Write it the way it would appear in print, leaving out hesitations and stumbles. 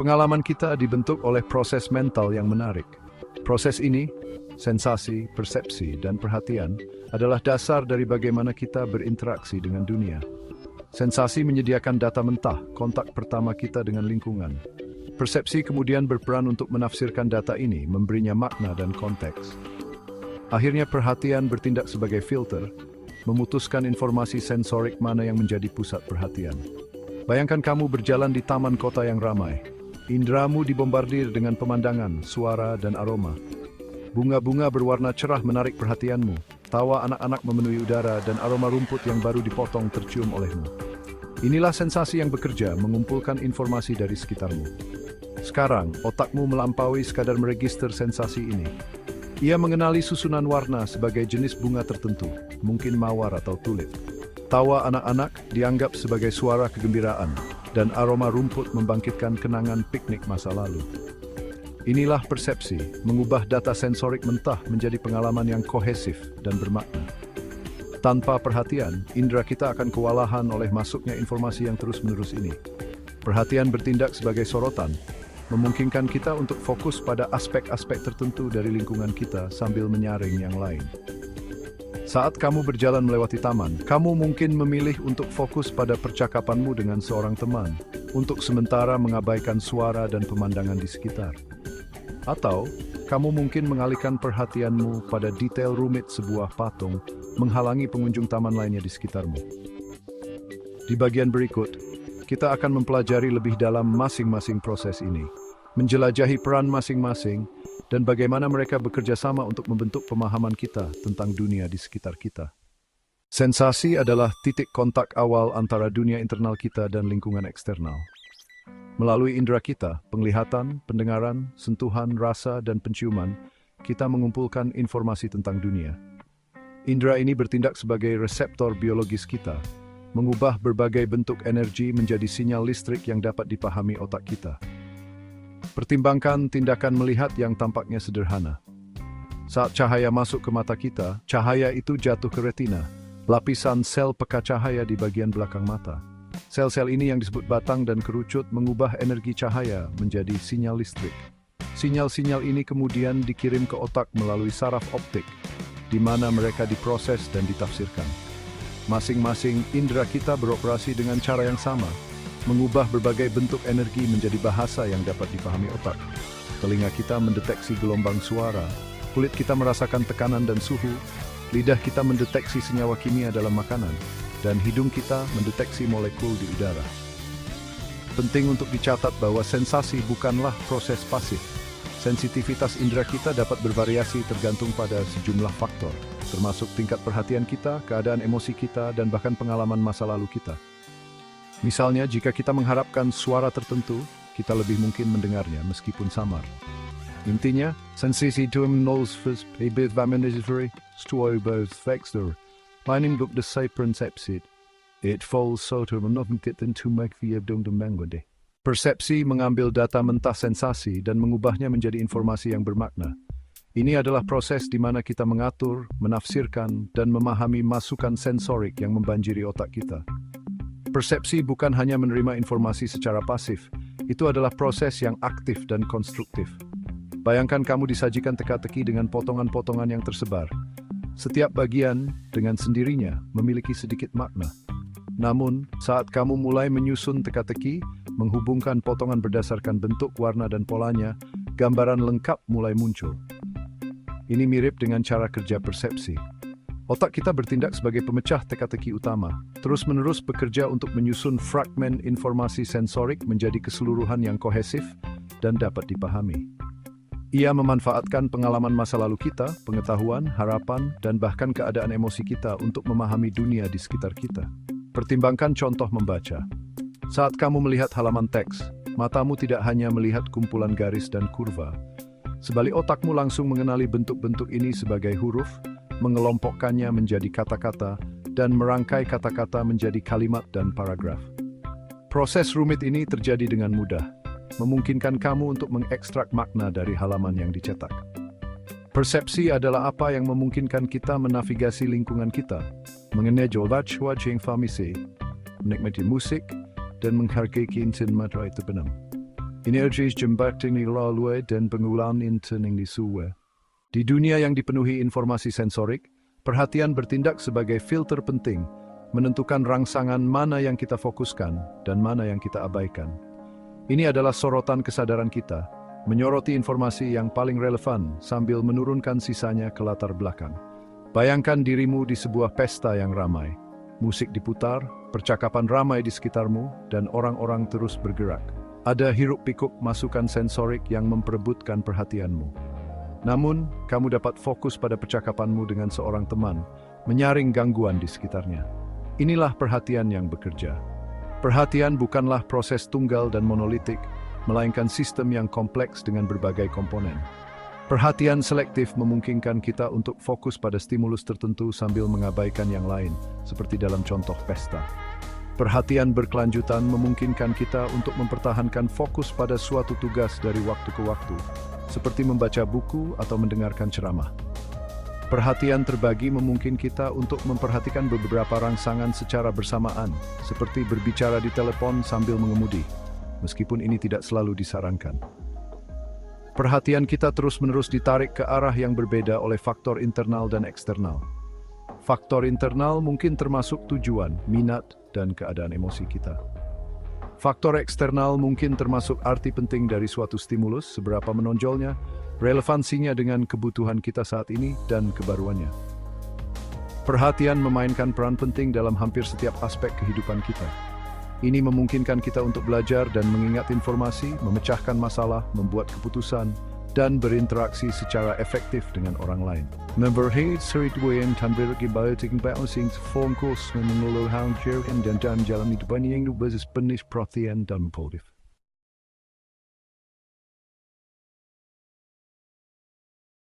Pengalaman kita dibentuk oleh proses mental yang menarik. Proses ini, sensasi, persepsi, dan perhatian, adalah dasar dari bagaimana kita berinteraksi dengan dunia. Sensasi menyediakan data mentah, kontak pertama kita dengan lingkungan. Persepsi kemudian berperan untuk menafsirkan data ini, memberinya makna dan konteks. Akhirnya perhatian bertindak sebagai filter, memutuskan informasi sensorik mana yang menjadi pusat perhatian. Bayangkan kamu berjalan di taman kota yang ramai. Indramu dibombardir dengan pemandangan, suara, dan aroma. Bunga-bunga berwarna cerah menarik perhatianmu. Tawa anak-anak memenuhi udara dan aroma rumput yang baru dipotong tercium olehmu. Inilah sensasi yang bekerja, mengumpulkan informasi dari sekitarmu. Sekarang, otakmu melampaui sekadar meregister sensasi ini. Ia mengenali susunan warna sebagai jenis bunga tertentu, mungkin mawar atau tulip. Tawa anak-anak dianggap sebagai suara kegembiraan, dan aroma rumput membangkitkan kenangan piknik masa lalu. Inilah persepsi, mengubah data sensorik mentah menjadi pengalaman yang kohesif dan bermakna. Tanpa perhatian, indera kita akan kewalahan oleh masuknya informasi yang terus-menerus ini. Perhatian bertindak sebagai sorotan, memungkinkan kita untuk fokus pada aspek-aspek tertentu dari lingkungan kita sambil menyaring yang lain. Saat kamu berjalan melewati taman, kamu mungkin memilih untuk fokus pada percakapanmu dengan seorang teman, untuk sementara mengabaikan suara dan pemandangan di sekitar. Atau, kamu mungkin mengalihkan perhatianmu pada detail rumit sebuah patung, menghalangi pengunjung taman lainnya di sekitarmu. Di bagian berikut, kita akan mempelajari lebih dalam masing-masing proses ini, menjelajahi peran masing-masing, dan bagaimana mereka bekerja sama untuk membentuk pemahaman kita tentang dunia di sekitar kita. Sensasi adalah titik kontak awal antara dunia internal kita dan lingkungan eksternal. Melalui indera kita, penglihatan, pendengaran, sentuhan, rasa, dan penciuman, kita mengumpulkan informasi tentang dunia. Indera ini bertindak sebagai reseptor biologis kita, mengubah berbagai bentuk energi menjadi sinyal listrik yang dapat dipahami otak kita. Pertimbangkan tindakan melihat yang tampaknya sederhana. Saat cahaya masuk ke mata kita, cahaya itu jatuh ke retina, lapisan sel peka cahaya di bagian belakang mata. Sel-sel ini yang disebut batang dan kerucut mengubah energi cahaya menjadi sinyal listrik. Sinyal-sinyal ini kemudian dikirim ke otak melalui saraf optik, di mana mereka diproses dan ditafsirkan. Masing-masing indera kita beroperasi dengan cara yang sama, mengubah berbagai bentuk energi menjadi bahasa yang dapat dipahami otak. Telinga kita mendeteksi gelombang suara, kulit kita merasakan tekanan dan suhu, lidah kita mendeteksi senyawa kimia dalam makanan, dan hidung kita mendeteksi molekul di udara. Penting untuk dicatat bahwa sensasi bukanlah proses pasif. Sensitivitas indera kita dapat bervariasi tergantung pada sejumlah faktor, termasuk tingkat perhatian kita, keadaan emosi kita, dan bahkan pengalaman masa lalu kita. Misalnya, jika kita mengharapkan suara tertentu, kita lebih mungkin mendengarnya meskipun samar. Intinya, sensasi itu menolsfus pebivamenisveri stuobos vexter, lining up the say persepsi. It falls soto menofnkit into make the abdung mangwade. Persepsi mengambil data mentah sensasi dan mengubahnya menjadi informasi yang bermakna. Ini adalah proses di mana kita mengatur, menafsirkan, dan memahami masukan sensorik yang membanjiri otak kita. Persepsi bukan hanya menerima informasi secara pasif, itu adalah proses yang aktif dan konstruktif. Bayangkan kamu disajikan teka-teki dengan potongan-potongan yang tersebar. Setiap bagian, dengan sendirinya, memiliki sedikit makna. Namun, saat kamu mulai menyusun teka-teki, menghubungkan potongan berdasarkan bentuk, warna, dan polanya, gambaran lengkap mulai muncul. Ini mirip dengan cara kerja persepsi. Otak kita bertindak sebagai pemecah teka-teki utama, terus-menerus bekerja untuk menyusun fragmen informasi sensorik menjadi keseluruhan yang kohesif dan dapat dipahami. Ia memanfaatkan pengalaman masa lalu kita, pengetahuan, harapan, dan bahkan keadaan emosi kita untuk memahami dunia di sekitar kita. Pertimbangkan contoh membaca. Saat kamu melihat halaman teks, matamu tidak hanya melihat kumpulan garis dan kurva. Sebalik otakmu langsung mengenali bentuk-bentuk ini sebagai huruf, mengelompokkannya menjadi kata-kata, dan merangkai kata-kata menjadi kalimat dan paragraf. Proses rumit ini terjadi dengan mudah, memungkinkan kamu untuk mengekstrak makna dari halaman yang dicetak. Persepsi adalah apa yang memungkinkan kita menavigasi lingkungan kita, mengenai wajah informasi, menikmati musik, dan menghargai keintiman mata itu benar. Energi jembatan lalui dan pengulangan interning di suwe. Di dunia yang dipenuhi informasi sensorik, perhatian bertindak sebagai filter penting, menentukan rangsangan mana yang kita fokuskan dan mana yang kita abaikan. Ini adalah sorotan kesadaran kita, menyoroti informasi yang paling relevan sambil menurunkan sisanya ke latar belakang. Bayangkan dirimu di sebuah pesta yang ramai. Musik diputar, percakapan ramai di sekitarmu, dan orang-orang terus bergerak. Ada hiruk-pikuk masukan sensorik yang memperebutkan perhatianmu. Namun, kamu dapat fokus pada percakapanmu dengan seorang teman, menyaring gangguan di sekitarnya. Inilah perhatian yang bekerja. Perhatian bukanlah proses tunggal dan monolitik, melainkan sistem yang kompleks dengan berbagai komponen. Perhatian selektif memungkinkan kita untuk fokus pada stimulus tertentu sambil mengabaikan yang lain, seperti dalam contoh pesta. Perhatian berkelanjutan memungkinkan kita untuk mempertahankan fokus pada suatu tugas dari waktu ke waktu, seperti membaca buku atau mendengarkan ceramah. Perhatian terbagi memungkinkan kita untuk memperhatikan beberapa rangsangan secara bersamaan, seperti berbicara di telepon sambil mengemudi, meskipun ini tidak selalu disarankan. Perhatian kita terus-menerus ditarik ke arah yang berbeda oleh faktor internal dan eksternal. Faktor internal mungkin termasuk tujuan, minat, dan keadaan emosi kita. Faktor eksternal mungkin termasuk arti penting dari suatu stimulus, seberapa menonjolnya, relevansinya dengan kebutuhan kita saat ini, dan kebaruannya. Perhatian memainkan peran penting dalam hampir setiap aspek kehidupan kita. Ini memungkinkan kita untuk belajar dan mengingat informasi, memecahkan masalah, membuat keputusan, dan berinteraksi secara efektif dengan orang lain. Memberhati serituan tanpa kebaikan balancing form kurs mengelola hal dan jalan hidup yang berbasis penuh perhatian dan positif.